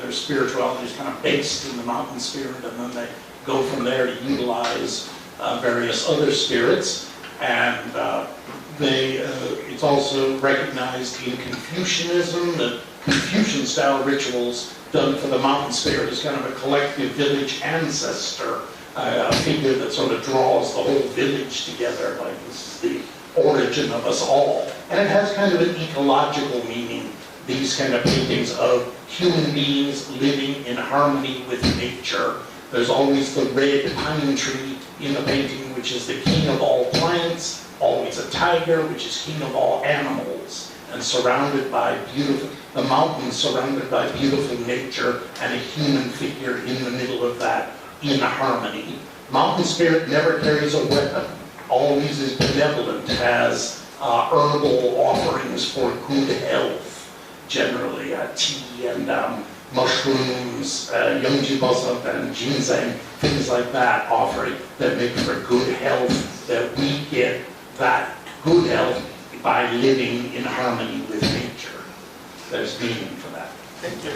their spirituality is kind of based in the mountain spirit, and then they go from there to utilize various other spirits. And it's also recognized in Confucianism that Confucian-style rituals done for the mountain spirit is kind of a collective village ancestor, a figure that sort of draws the whole village together, like this is the origin of us all. And it has kind of an ecological meaning, these kind of paintings of human beings living in harmony with nature. There's always the red pine tree in the painting, which is the king of all plants, always a tiger, which is king of all animals, and surrounded by the mountains surrounded by beautiful nature, and a human figure in the middle of that in harmony. Mountain spirit never carries a weapon, always is benevolent, has herbal offerings for good health, generally tea and mushrooms, yeongjibosop and ginseng, things like that offering that make for good health, that we get that good health by living in harmony with nature. There's meaning for that. Thank you.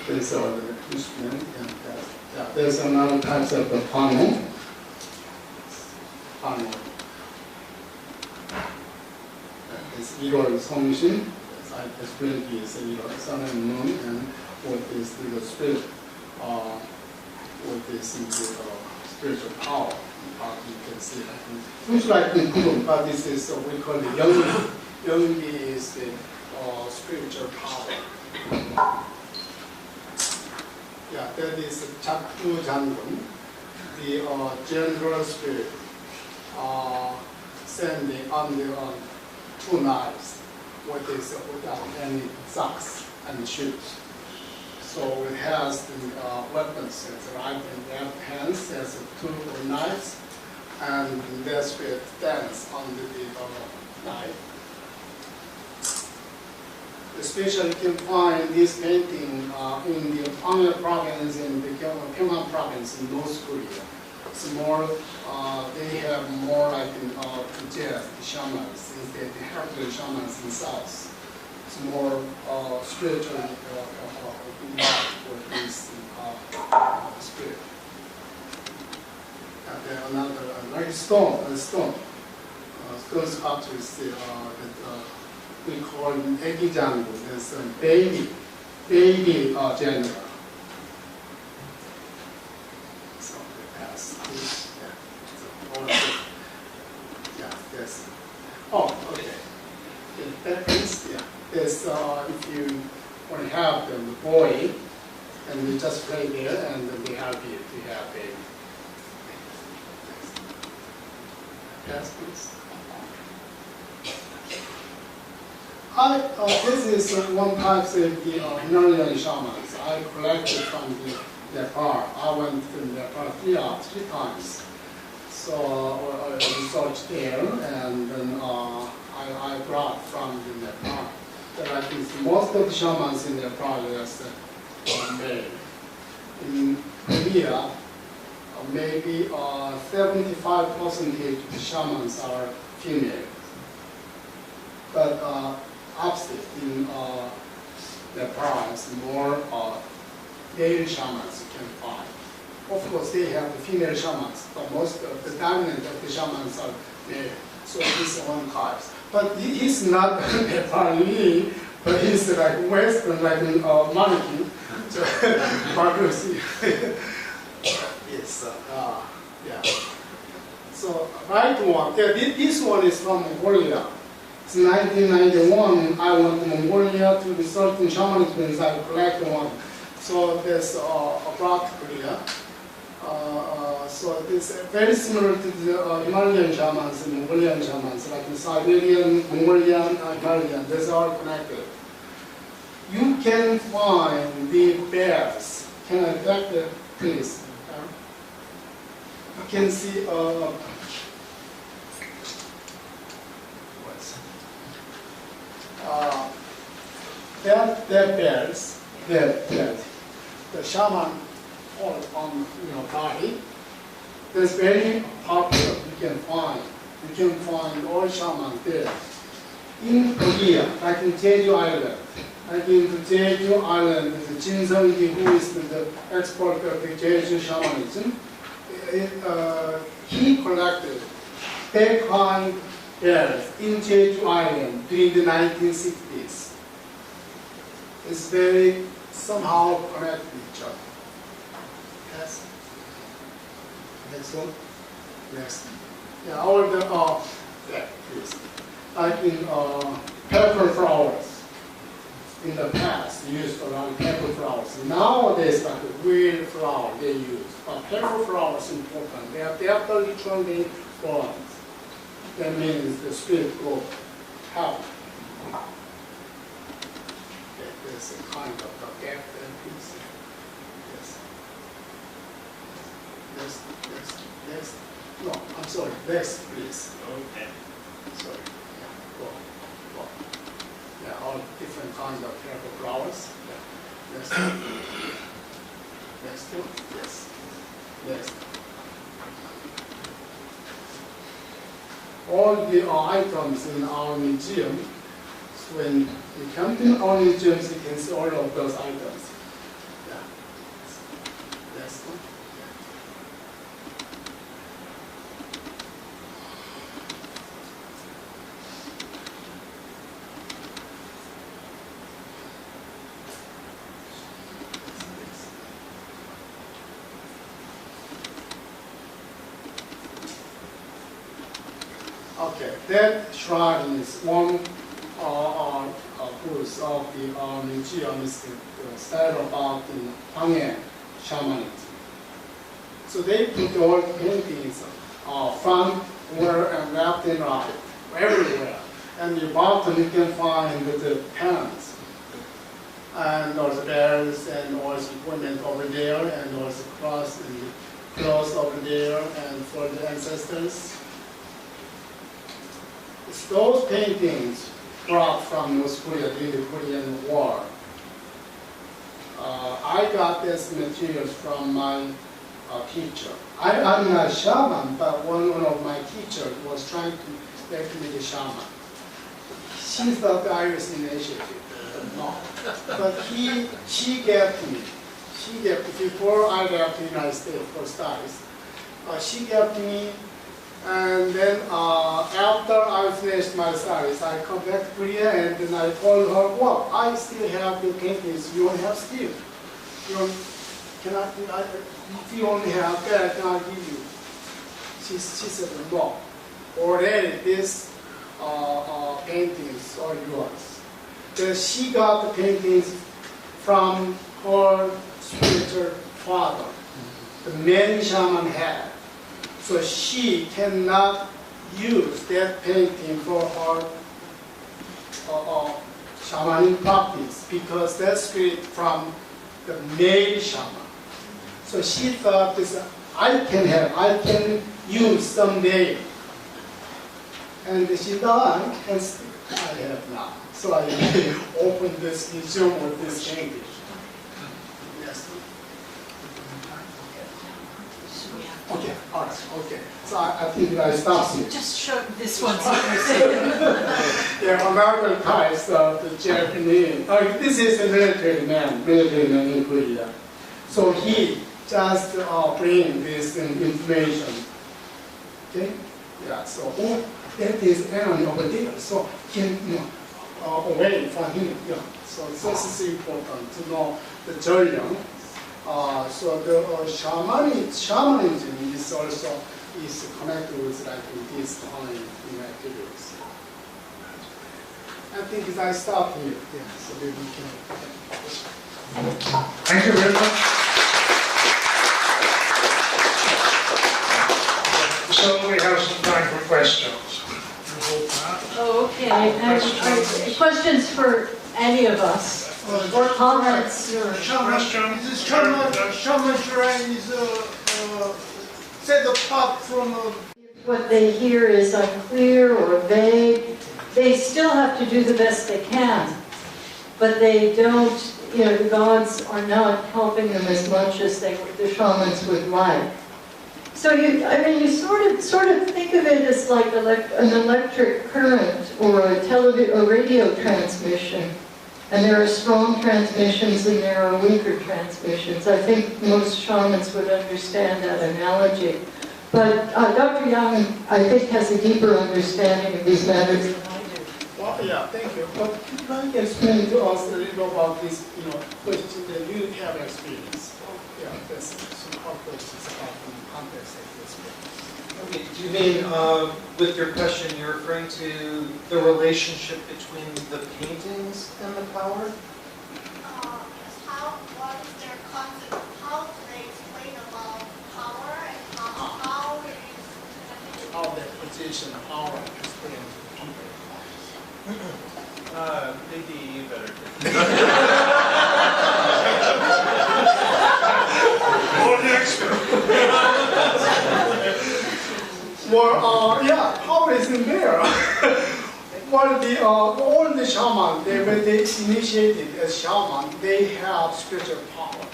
There's another instrument, and there's another type of the panel. It's Laurel Kendall. I explained is sun and moon, and what is the spirit, what is the spiritual power. You can see, I think, looks like the moon, but this is what we call the Young. Young is the spiritual power. Yeah, that is Chaktu Jangun, the general spirit, standing on the two knives, what is without any socks and shoes. So it has the weapons, as right and left hands, as two knives, and that spirit stands under the knife. Especially you can find this painting in the Pyongyang province and the Pyongyang province in North Korea. It's more, they have more like jazz, the shamans, instead they have the shamans in South. It's more spiritual involved with this spirit. And then another stone sculpture is we call it Egi Jangu. There's a baby general. So it has this, yes. Oh, okay. That is, there's, if you want to have the boy, and you just play there, and then be happy to have baby. Yes, please. This is one type of the Himalayan shamans. I collected from Nepal. I went to Nepal three times. So I researched there, and then I brought from the Nepal. But I think most of the shamans in Nepal are male. In Korea, maybe 75% of the shamans are female. But opposite in Nepal, it's more male shamans you can find. Of course, they have the female shamans, but most of the dominant of the shamans are male. So this is one type. But he's not Nepali, but he's like Western, like Mannequin. So, yes, yeah. So right one, this one is from Mongolia. So 1991, I went to Mongolia to research in shamanism. I collect one. So there's about Korea. So it's very similar to the Himalayan shamans and Mongolian shamans, like the Siberian, Mongolian, Himalayan. These are connected. You can find the bears. Can I back the please? You can see that bears, that the shaman on body. That's very popular. You can find all shamans there. In Korea, like in Jeju Island, the Jongsung Yang, who is the expert of the Jeju shamanism, he collected that kind bears in Jeju Island during the 1960s. It's very somehow connected with each other. Yes. Next one. Next. Yeah, or the yeah, please. Like in pepper flowers. In the past, used around pepper flowers. Nowadays, like weird flower they use. But pepper flowers is important. They are the literally bonds. That means the spirit will help. Okay, there's a kind of a gap there, please. Yes. Next. No, I'm sorry. Next, please. Okay. Sorry. Yeah. Go. Yeah, all different kinds of purple flowers. Yeah. Next one. Next one. Yes. Next. All the items in our museum, so when you come to our museums, you can see all of those items. Yeah. Next one. Okay, that shrine is one booth of the museum is the style about the Hwanghae shamanism. So they put all paintings front, rear, and left and right, everywhere. And the bottom you can find the pens, and also bears, and also equipment over there, and also cross over there, and for the ancestors. Those paintings brought from North Korea during the Korean War. I got these materials from my teacher. I'm not a shaman, but one of my teachers was trying to make me the shaman. She thought I was initiative. No. But she gave to me. Before I left the United States for studies, she gave to me. And then after I finished my studies, I come back to Korea and then I told her, well, I still have the paintings, you don't have still. If you only have that, can I give you? She said, no. Already these paintings are yours. Then she got the paintings from her spiritual father, the man shaman had. So she cannot use that painting for her shamanic practice because that's spirit from the male shaman. So she thought this I can use someday. And she died, and I have now. So I opened this museum with this painting. Okay, all right, okay. So I think I stop here. Just show this one. Yeah, American ties of the Japanese. This is a military man in Korea. So he just bring this information. Okay? Yeah, so that is enemy over there. So can away from him. Yeah. So this is important to know the journey. So the shamanism is also connected with like this kind of materials. I think I stop here. Yeah, so maybe we can. Thank you very much. So we have some time for questions. Oh, okay. And questions for any of us? Or comments? Shaman. This shaman shrine is set apart from. What they hear is unclear or vague. They still have to do the best they can, but they don't. The gods are not helping them as much as the shamans would like. So you sort of think of it as like an electric current or a radio transmission. And there are strong transmissions and there are weaker transmissions. I think most shamans would understand that analogy. But Dr. Yang, I think, has a deeper understanding of these matters than I do. Well, yeah, thank you. But can you explain to us a little about this, question that you have experienced? Yeah, that's some questions about the context of this experience. Okay, do you mean, with your question, you're referring to the relationship between the paintings and the power? What is their concept? How do they explain about power and how it is connected? How their position, power, experience with people. Maybe you better. Or the expert. Well, yeah, power isn't there. All the shaman, when they initiated as shaman, they have spiritual power.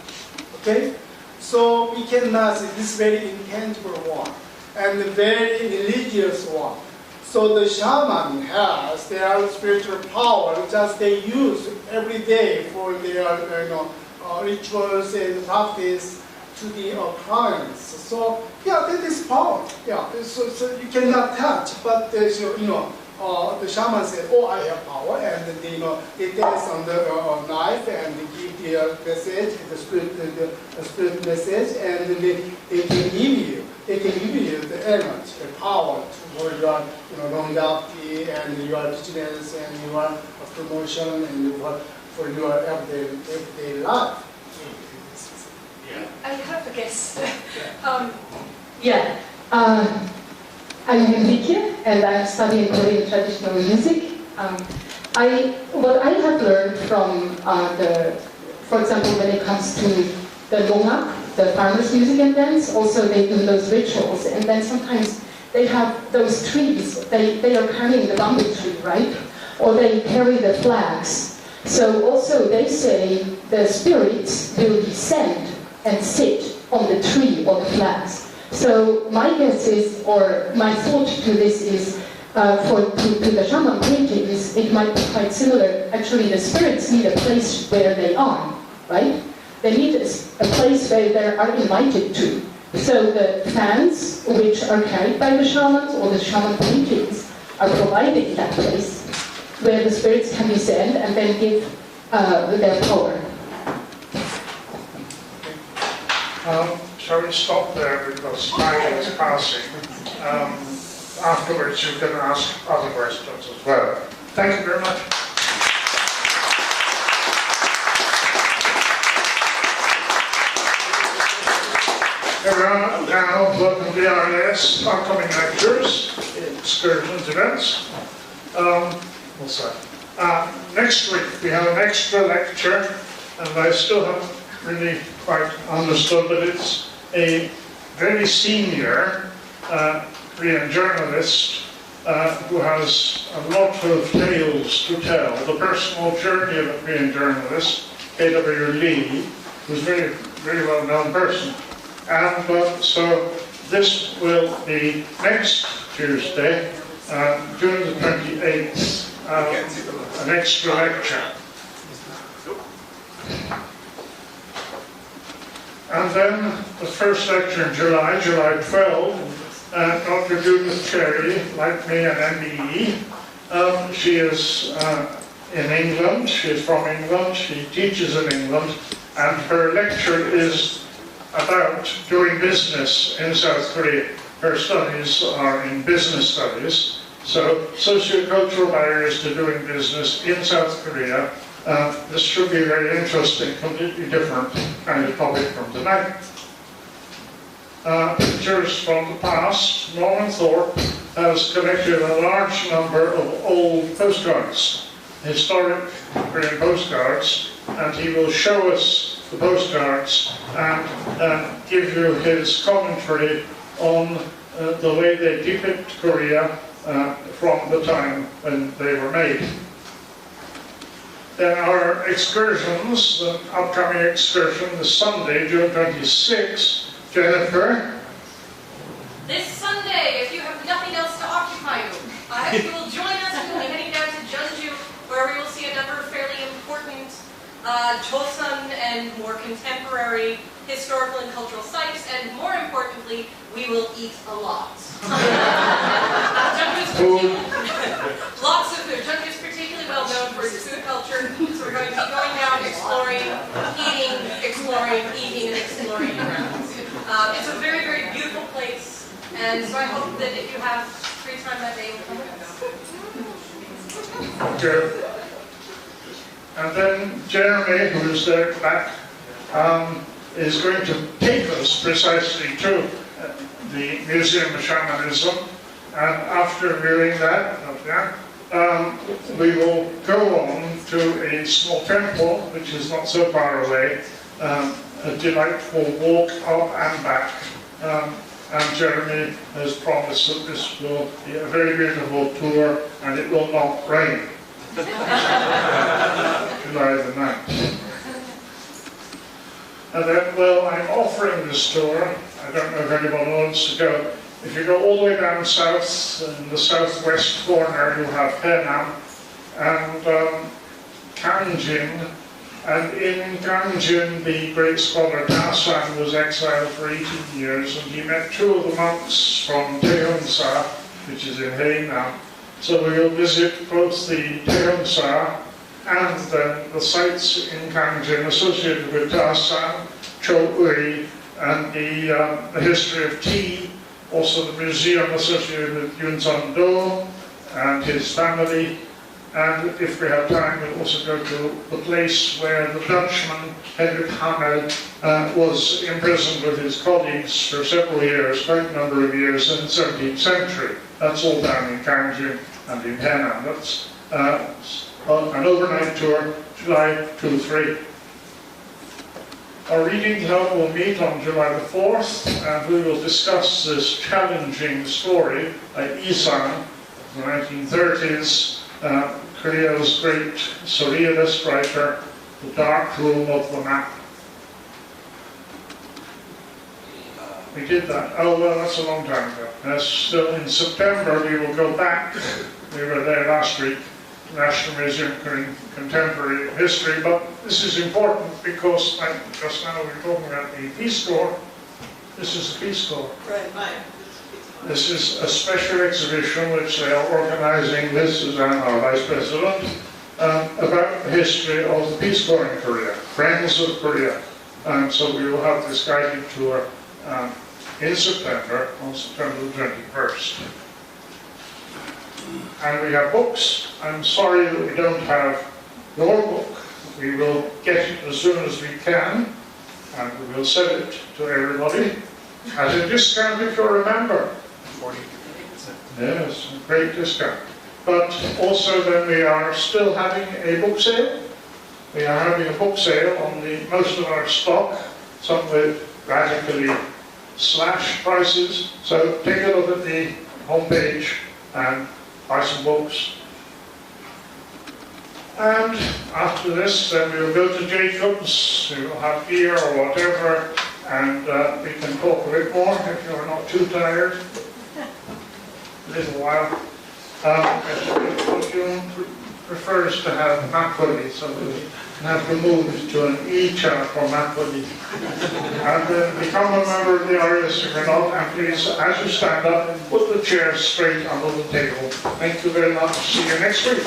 Okay? So we cannot say this very intangible one and the very religious one. So the shaman has their spiritual power, just they use every day for their rituals and practice to the clients. So yeah, that is power. Yeah, so you cannot touch, but there's the shaman said, "Oh, I have power," and they dance on the knife and they give their message, the spirit message, and they can give you the energy, the power for your longevity and your business and your promotion and for your everyday life. I have a guess. I'm Enrique, and I'm studying Korean traditional music. What I have learned from for example, when it comes to the longak, the farmers' music and dance, also they do those rituals, and then sometimes they have those trees, they are carrying the bamboo tree, right? Or they carry the flags. So also they say the spirits will descend and sit on the tree or the flags. So my guess is, or my thought to this is, to the shaman paintings, it might be quite similar. Actually, the spirits need a place where they are, right? They need a place where they are invited to. So the fans, which are carried by the shamans, or the shaman paintings, are providing that place where the spirits can descend and then give their power. Shall we stop there because time is passing? Afterwards you can ask other questions as well. Thank you very much. Everyone, now welcome to the RNS, upcoming lectures, excursions, events. What's that? Next week we have an extra lecture, and I still haven't really quite understood, but it's a very senior Korean journalist who has a lot of tales to tell. The personal journey of a Korean journalist, A.W. Lee, who's a very, very well-known person. And so this will be next Tuesday, June the 28th, an extra lecture. And then the first lecture in July 12, Dr. Judith Cherry, like me, an MBE. She is in England, she is from England, she teaches in England, and her lecture is about doing business in South Korea. Her studies are in business studies, So, sociocultural barriers to doing business in South Korea. This should be very interesting, completely different kind of topic from tonight. Pictures from the past. Norman Thorpe has collected a large number of old postcards, historic Korean postcards, and he will show us the postcards and give you his commentary on the way they depict Korea from the time when they were made. Then our excursions, the upcoming excursion this Sunday, June 26th. Jennifer? This Sunday, if you have nothing else to occupy you, I hope you will join us. We will be heading down to Jeonju, where we will see a number of fairly important Joseon and more contemporary historical and cultural sites, and more importantly, we will eat a lot. Lots of food. Jeonju is particularly well known for its food culture, so we're going to be going down, exploring, eating, and exploring around. It's a very, very beautiful place, and so I hope that if you have free time that day, you'll come with us. Okay. And then Jeremy, who is there back, is going to take us precisely to the Museum of Shamanism, and after viewing that, we will go on to a small temple, which is not so far away, a delightful walk up and back. And Jeremy has promised that this will be a very beautiful tour, and it will not rain. July the 9th. And then, well, I'm offering this tour. I don't know if anyone wants to go. If you go all the way down south, in the southwest corner, you have Haenam and Kanjin. And in Kanjin, the great scholar Dasan was exiled for 18 years, and he met two of the monks from Taeheung-sa, which is in Haenam. So we will visit both the Taeheung-sa and then the sites in Kanjin associated with Dasan, Cho-ui, and the history of tea, also the museum associated with Yun Sun-do and his family. And if we have time, we'll also go to the place where the Dutchman, Hendrik Hamel, was imprisoned with his colleagues for several years, quite a number of years, in the 17th century. That's all down in Kanjin and in Haenam. That's an overnight tour, July 2-3. Our reading club will meet on July the 4th, and we will discuss this challenging story by Isan, the 1930s, Korea's great surrealist writer, The Dark Room of the Map. We did that. Oh, well, that's a long time ago. So in September, we will go back. We were there last week, National Museum of Contemporary History, but this is important because, like just now we were talking about the Peace Corps. This is the Peace Corps. Right. This is a special exhibition which they are organizing, Liz Suzanne, our Vice President, about the history of the Peace Corps in Korea, Friends of Korea. And so we will have this guided tour in September, on September the 21st. And we have books. I'm sorry that we don't have your book. We will get it as soon as we can, and we will sell it to everybody at a discount if you're a member. 40%. Yes, a great discount. But also then we are still having a book sale. We are having a book sale on most of our stock, some with radically slashed prices. So take a look at the homepage and buy some books. And after this, then we will go to Jacob's, we will have beer or whatever, and we can talk a bit more if you're not too tired. A little while. June prefers to have makgeolli, so we have to move to an e-cha for makgeolli. And then become a member of the RS if you're not, and please, as you stand up, put the chairs straight under the table. Thank you very much. See you next week.